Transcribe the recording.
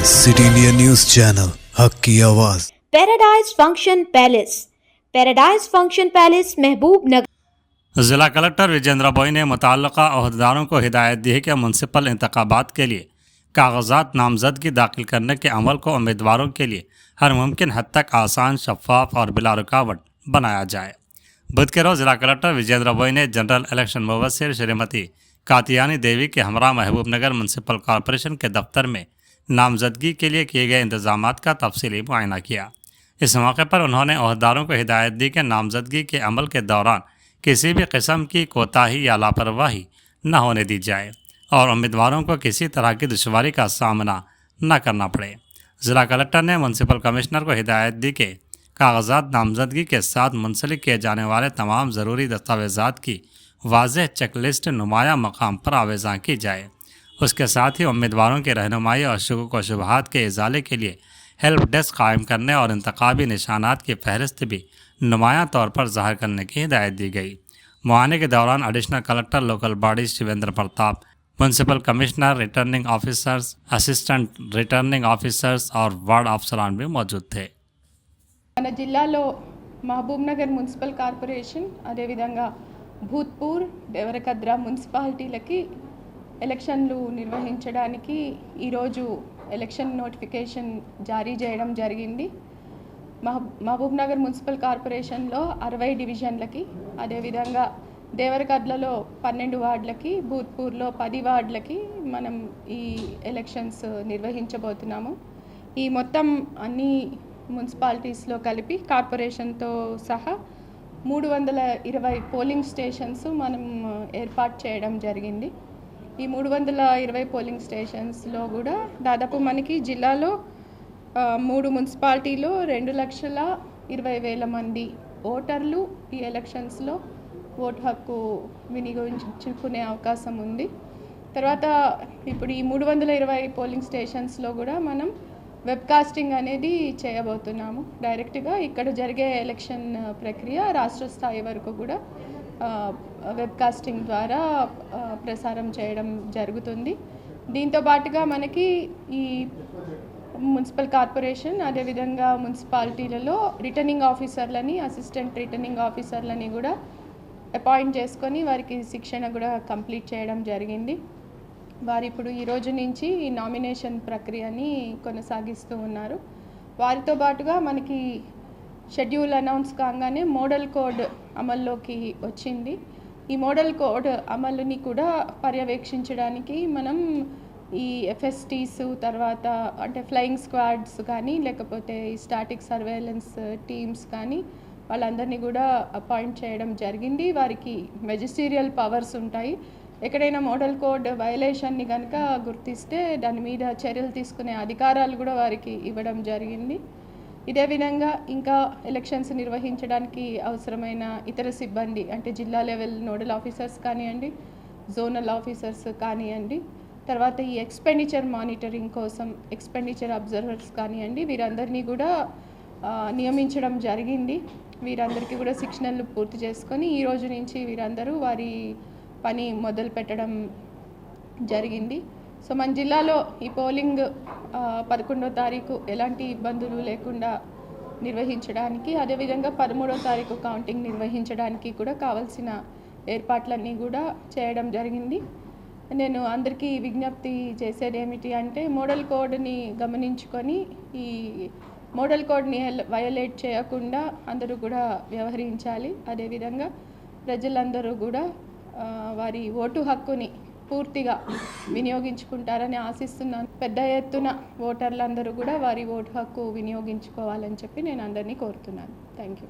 City India news channel हक की आवाज़। पैराडाइज फंक्शन पैलेस महबूब नगर। जिला कलेक्टर विजेंद्र बॉय ने मुतल्लिका अहदेदारों को हिदायत दी है कि म्यूनसिपल इंतखाबात के लिए कागजात नामजदगी दाखिल करने के अमल को उम्मीदवारों के लिए हर मुमकिन हद तक आसान, शफाफ और बिला रुकावट बनाया जाए। बुध के रोज जिला कलेक्टर विजेंद्र बॉय ने जनरल इलेक्शन मुबस्सिर श्रीमती कातियानी देवी के हमरा महबूब नगर म्यूनसिपल कॉरपोरेशन के दफ्तर में नामजदगी के लिए किए गए इंतजाम का तफसीली मुआयना किया। इस मौके पर उन्होंने अहदेदारों को हिदायत दी कि नामजदगी के अमल के दौरान किसी भी किस्म की कोताही या लापरवाही न होने दी जाए और उम्मीदवारों को किसी तरह की दुश्वारी का सामना न करना पड़े। जिला कलेक्टर ने म्यूनसिपल कमिश्नर को हिदायत दी कि कागजात नामजदगी के साथ मुंसलिक किए जाने वाले तमाम ज़रूरी दस्तावेज़ात की वाज़ेह चेकलिस्ट नुमाया मकाम पर आवेज़ा की जाए। उसके साथ ही उम्मीदवारों की रहनुमाई और शुकूक व शुबहात के इजाले के लिए हेल्प डेस्क कायम करने और इंतखाबी निशानात की फहरिस्त भी नुमाया तौर पर ज़ाहिर करने की हिदायत दी गई। मुआयने के दौरान additional collector local bodies Shivendra Pratap, municipal commissioner, returning officers, assistant returning officers और वार्ड अफसरान भी मौजूद थे। మన జిల్లాలో మహబూబ్ నగర్ మున్సిపల్ కార్పొరేషన్ అదేవిధంగా భూత్పూర్, దేవరకద్ర మున్సిపాలిటీలకి ఎలక్షన్లు నిర్వహించడానికి ఈరోజు ఎలక్షన్ నోటిఫికేషన్ జారీ చేయడం జరిగింది. మహబూబ్ నగర్ మున్సిపల్ కార్పొరేషన్లో 60 డివిజన్లకి, అదేవిధంగా దేవరకద్రలో 12 వార్డులకి, భూత్పూర్లో 10 వార్డులకి మనం ఈ ఎలక్షన్స్ నిర్వహించబోతున్నాము. ఈ మొత్తం అన్ని మున్సిపాలిటీస్లో కలిపి కార్పొరేషన్తో సహా 320 పోలింగ్ స్టేషన్స్ మనం ఏర్పాటు చేయడం జరిగింది. ఈ 320 పోలింగ్ స్టేషన్స్లో కూడా దాదాపు మనకి జిల్లాలో 3 మున్సిపాలిటీలో 2,20,000 మంది ఓటర్లు ఈ ఎలక్షన్స్లో ఓటు హక్కు వినియోగించుకునే అవకాశం ఉంది. తర్వాత ఇప్పుడు ఈ 320 పోలింగ్ స్టేషన్స్లో కూడా మనం వెబ్కాస్టింగ్ అనేది చేయబోతున్నాము. డైరెక్ట్గా ఇక్కడ జరిగే ఎలక్షన్ ప్రక్రియ రాష్ట్ర స్థాయి వరకు కూడా వెబ్కాస్టింగ్ ద్వారా ప్రసారం చేయడం జరుగుతుంది. దీంతో పాటుగా మనకి ఈ మున్సిపల్ కార్పొరేషన్ అదేవిధంగా మున్సిపాలిటీలలో రిటర్నింగ్ ఆఫీసర్లని, అసిస్టెంట్ రిటర్నింగ్ ఆఫీసర్లని కూడా అపాయింట్ చేసుకొని వారికి శిక్షణ కూడా కంప్లీట్ చేయడం జరిగింది. వారు ఇప్పుడు ఈ రోజు నుంచి ఈ నామినేషన్ ప్రక్రియని కొనసాగిస్తూ ఉన్నారు. వారితో పాటుగా మనకి షెడ్యూల్ అనౌన్స్ కాగానే మోడల్ కోడ్ అమల్లోకి వచ్చింది. ఈ మోడల్ కోడ్ అమలుని కూడా పర్యవేక్షించడానికి మనం ఈ ఎఫ్ఎస్టీస్, తర్వాత అంటే ఫ్లయింగ్ స్క్వాడ్స్ కానీ లేకపోతే ఈ స్టాటిక్ సర్వేలెన్స్ టీమ్స్ కానీ వాళ్ళందరినీ కూడా అపాయింట్ చేయడం జరిగింది. వారికి మెజిస్టీరియల్ పవర్స్ ఉంటాయి. ఎక్కడైనా మోడల్ కోడ్ వయలేషన్ని కనుక గుర్తిస్తే దాని మీద చర్యలు తీసుకునే అధికారాలు కూడా వారికి ఇవ్వడం జరిగింది. ఇదే విధంగా ఇంకా ఎలక్షన్స్ నిర్వహించడానికి అవసరమైన ఇతర సిబ్బంది అంటే జిల్లా లెవెల్ నోడల్ ఆఫీసర్స్ కానివ్వండి, జోనల్ ఆఫీసర్స్ కానివ్వండి, తర్వాత ఈ ఎక్స్పెండిచర్ మానిటరింగ్ కోసం ఎక్స్పెండిచర్ అబ్జర్వర్స్ కానివ్వండి, వీరందరినీ కూడా నియమించడం జరిగింది. వీరందరికీ కూడా శిక్షణలు పూర్తి చేసుకొని ఈ రోజు నుంచి వీరందరూ వారి పని మొదలు పెట్టడం జరిగింది. సో మన జిల్లాలో ఈ పోలింగ్ 11వ తారీఖు ఎలాంటి ఇబ్బందులు లేకుండా నిర్వహించడానికి, అదేవిధంగా 13వ తారీఖు కౌంటింగ్ నిర్వహించడానికి కూడా కావాల్సిన ఏర్పాట్లన్నీ కూడా చేయడం జరిగింది. నేను అందరికీ విజ్ఞప్తి చేసేది ఏమిటి అంటే మోడల్ కోడ్ని గమనించుకొని ఈ మోడల్ కోడ్ని వయలేట్ చేయకుండా అందరూ కూడా వ్యవహరించాలి. అదేవిధంగా ప్రజలందరూ కూడా వారి ఓటు హక్కుని పూర్తిగా వినియోగించుకుంటారని ఆశిస్తున్నాను. పెద్ద ఎత్తున ఓటర్లందరూ కూడా వారి ఓటు హక్కు వినియోగించుకోవాలని చెప్పి నేను అందరినీ కోరుతున్నాను. Thank you.